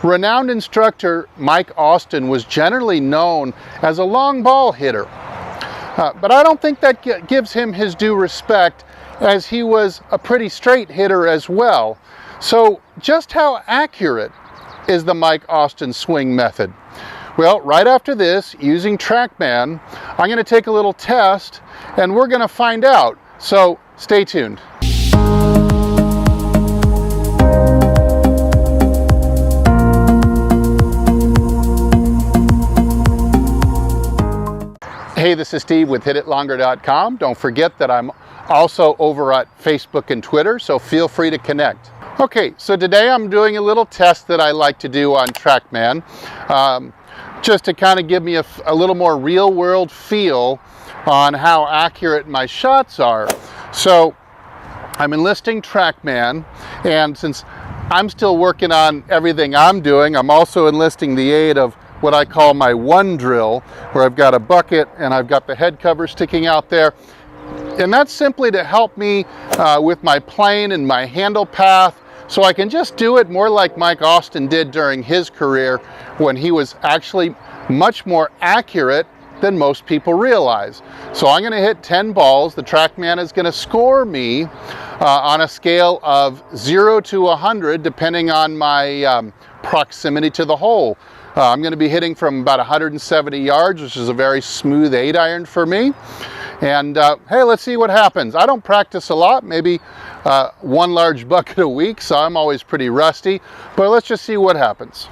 Renowned instructor Mike Austin was generally known as a long ball hitter, but I don't think that gives him his due respect, as he was a pretty straight hitter as well. So just how accurate is the Mike Austin swing method? Well, right after this, using TrackMan, I'm going to take a little test and we're going to find out. So stay tuned. Hey, this is Steve with HitItLonger.com. Don't forget that I'm also over at Facebook and Twitter, so feel free to connect. Okay, so today I'm doing a little test that I like to do on TrackMan, just to kind of give me a little more real-world feel on how accurate my shots are. So I'm enlisting TrackMan, and since I'm still working on everything I'm doing, I'm also enlisting the aid of what I call my one drill, where I've got a bucket and I've got the head cover sticking out there. And that's simply to help me with my plane and my handle path, so I can just do it more like Mike Austin did during his career, when he was actually much more accurate than most people realize. So I'm going to hit 10 balls. The TrackMan is going to score me on a scale of 0 to 100, depending on my proximity to the hole. I'm going to be hitting from about 170 yards, which is a very smooth 8-iron for me. And hey, let's see what happens. I don't practice a lot, maybe one large bucket a week, so I'm always pretty rusty. But let's just see what happens.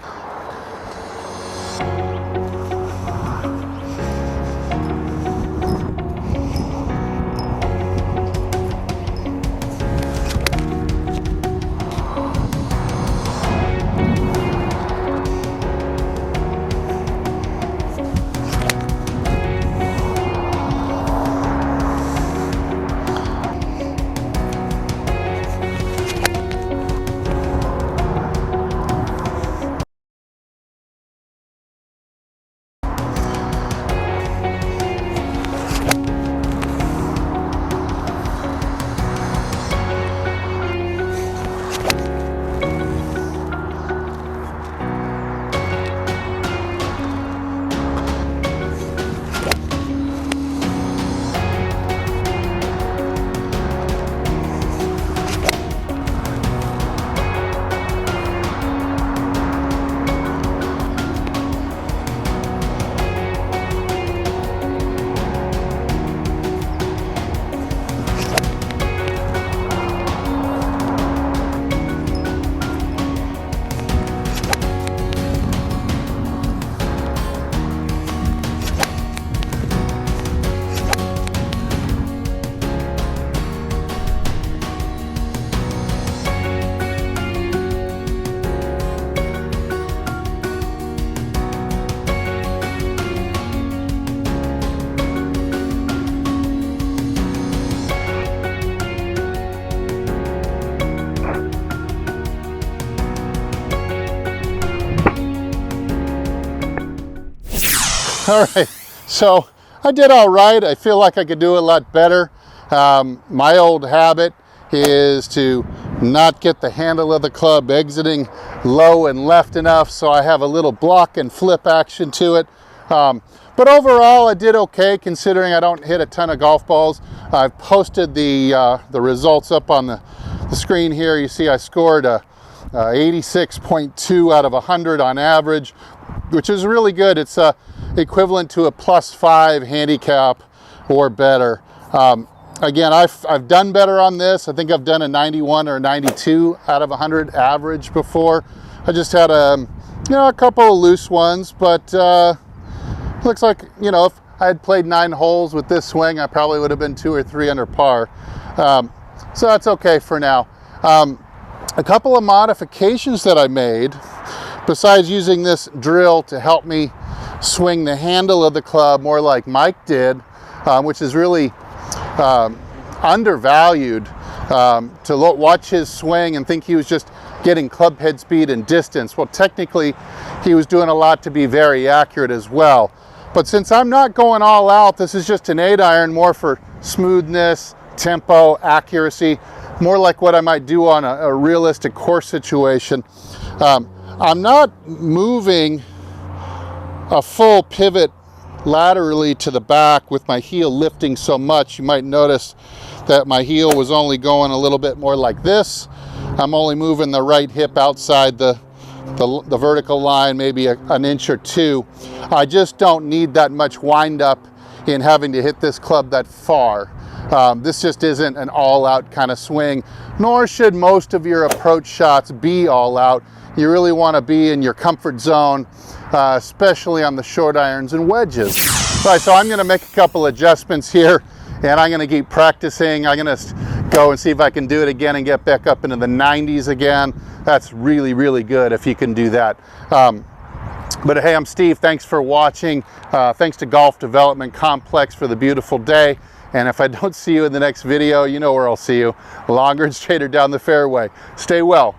All right, so I did all right. I feel like I could do a lot better. My old habit is to not get the handle of the club exiting low and left enough, so I have a little block and flip action to it. But overall, I did okay, considering I don't hit a ton of golf balls. I've posted the results up on the screen here. You see I scored a 86.2 out of 100 on average, which is really good. It's equivalent to a +5 handicap or better. Again, I've done better on this. I think I've done a 91 or 92 out of 100 average before. I just had a couple of loose ones, but looks like, if I had played 9 holes with this swing, I probably would have been 2 or 3 under par. So that's okay for now. A couple of modifications that I made, besides using this drill to help me swing the handle of the club more like Mike did, which is really undervalued, to watch his swing and think he was just getting club head speed and distance. Well, technically he was doing a lot to be very accurate as well. But since I'm not going all out, this is just an 8-iron, more for smoothness, tempo, accuracy, more like what I might do on a realistic course situation. I'm not moving a full pivot laterally to the back with my heel lifting so much. You might notice that my heel was only going a little bit more like this. I'm only moving the right hip outside the vertical line, maybe an inch or two. I just don't need that much wind up in having to hit this club that far. This just isn't an all-out kind of swing, nor should most of your approach shots be all out. You really want to be in your comfort zone, especially on the short irons and wedges. All right, so I'm going to make a couple adjustments here, and I'm going to keep practicing. I'm going to go and see if I can do it again and get back up into the 90s again. That's really, really good if you can do that. But hey, I'm Steve. Thanks for watching. Thanks to Golf Development Complex for the beautiful day. And if I don't see you in the next video, you know where I'll see you. Longer and straighter down the fairway. Stay well.